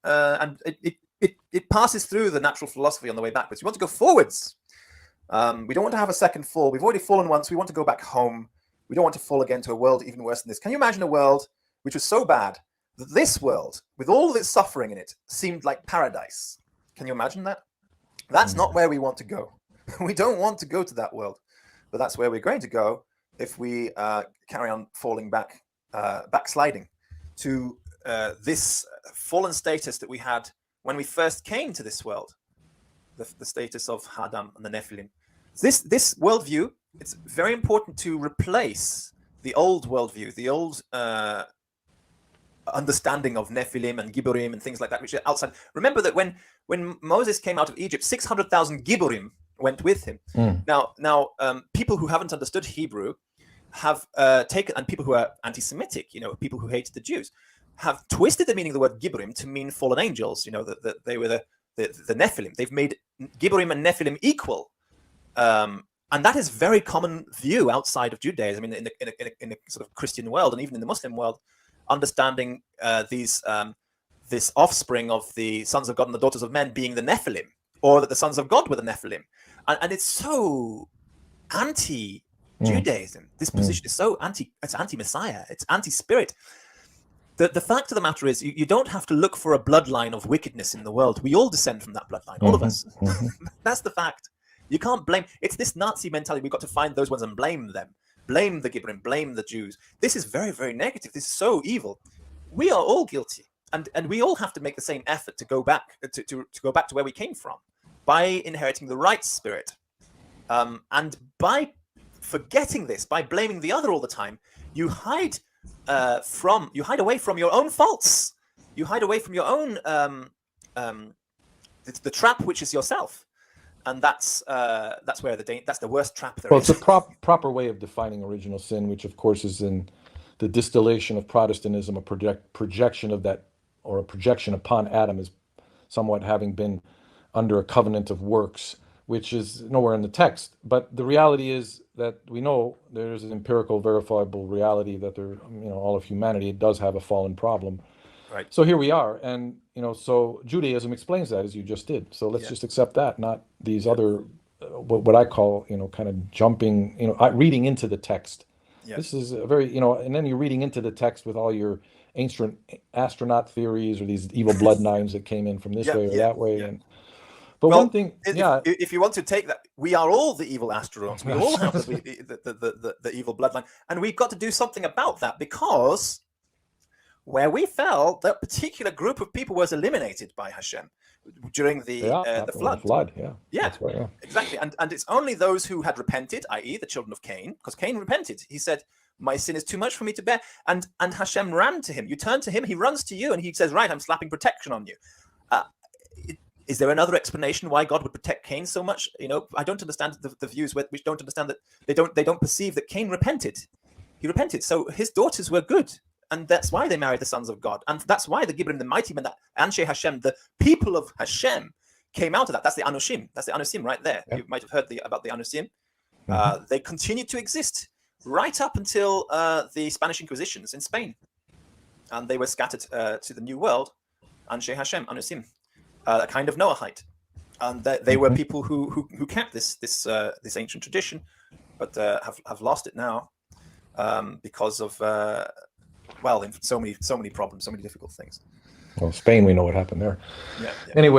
and it passes through the natural philosophy on the way backwards. We want to go forwards. We don't want to have a second fall. We've already fallen once. We want to go back home. We don't want to fall again to a world even worse than this. Can you imagine a world which was so bad that this world, with all of its suffering in it, seemed like paradise? Can you imagine that? That's not where we want to go. We don't want to go to that world, but that's where we're going to go if we carry on falling back, backsliding to this fallen status that we had when we first came to this world, the status of Adam and the Nephilim. This worldview, it's very important to replace the old worldview, the old understanding of Nephilim and Gibborim and things like that, which are outside. Remember that when Moses came out of Egypt, 600,000 Gibborim went with him. Now, people who haven't understood Hebrew have taken, and people who are anti-Semitic, people who hate the Jews, have twisted the meaning of the word Gibborim to mean fallen angels. That they were the Nephilim. They've made Gibborim and Nephilim equal. And that is very common view outside of Judaism, in a sort of Christian world, and even in the Muslim world, understanding this offspring of the sons of God and the daughters of men being the Nephilim, or that the sons of God were the Nephilim. And it's so anti-Judaism. This position is so it's anti-Messiah, it's anti-spirit. The fact of the matter is, you don't have to look for a bloodline of wickedness in the world. We all descend from that bloodline, all of us. That's the fact. You can't blame. It's this Nazi mentality. We've got to find those ones and blame them. Blame the Gibborim, blame the Jews. This is very, very negative. This is so evil. We are all guilty, and we all have to make the same effort to go back to go back to where we came from, by inheriting the right spirit, and by forgetting this, by blaming the other all the time, you hide away from your own faults. You hide away from your own the trap, which is yourself. And that's where that's the worst trap there is. It's a proper way of defining original sin, which of course is in the distillation of Protestantism, a projection of that, or a projection upon Adam as somewhat having been under a covenant of works, which is nowhere in the text. But the reality is that we know there's an empirical, verifiable reality that all of humanity does have a fallen problem. Right. So here we are, and so Judaism explains that, as you just did. So let's just accept that, not these other, what I call, kind of jumping, reading into the text. Yeah. This is a very, and then you're reading into the text with all your ancient astronaut theories or these evil bloodlines that came in from this way or that way. Yeah. But one thing, if you want to take that, we are all the evil astronauts. We all have the evil bloodline, and we've got to do something about that, because where we fell, that particular group of people was eliminated by Hashem during the flood. That's right, Exactly. And it's only those who had repented, i.e. the children of Cain, because Cain repented. He said, my sin is too much for me to bear. And Hashem ran to him. You turn to him, he runs to you, and he says, right, I'm slapping protection on you. Is there another explanation why God would protect Cain so much? I don't understand the views which don't understand that they don't perceive that Cain repented. He repented. So his daughters were good. And that's why they married the sons of God. And that's why the Gibborim, the mighty men, Anshe Hashem, the people of Hashem, came out of that. That's the Anushim. That's the Anusim right there. Yeah. You might have heard about the Anusim. They continued to exist right up until the Spanish Inquisitions in Spain. And they were scattered to the New World. Anshe Hashem, Anusim, a kind of Noahite. And they were people who kept this ancient tradition, but have lost it now because of... in so many problems, so many difficult things. Well, Spain, we know what happened there. Anyway.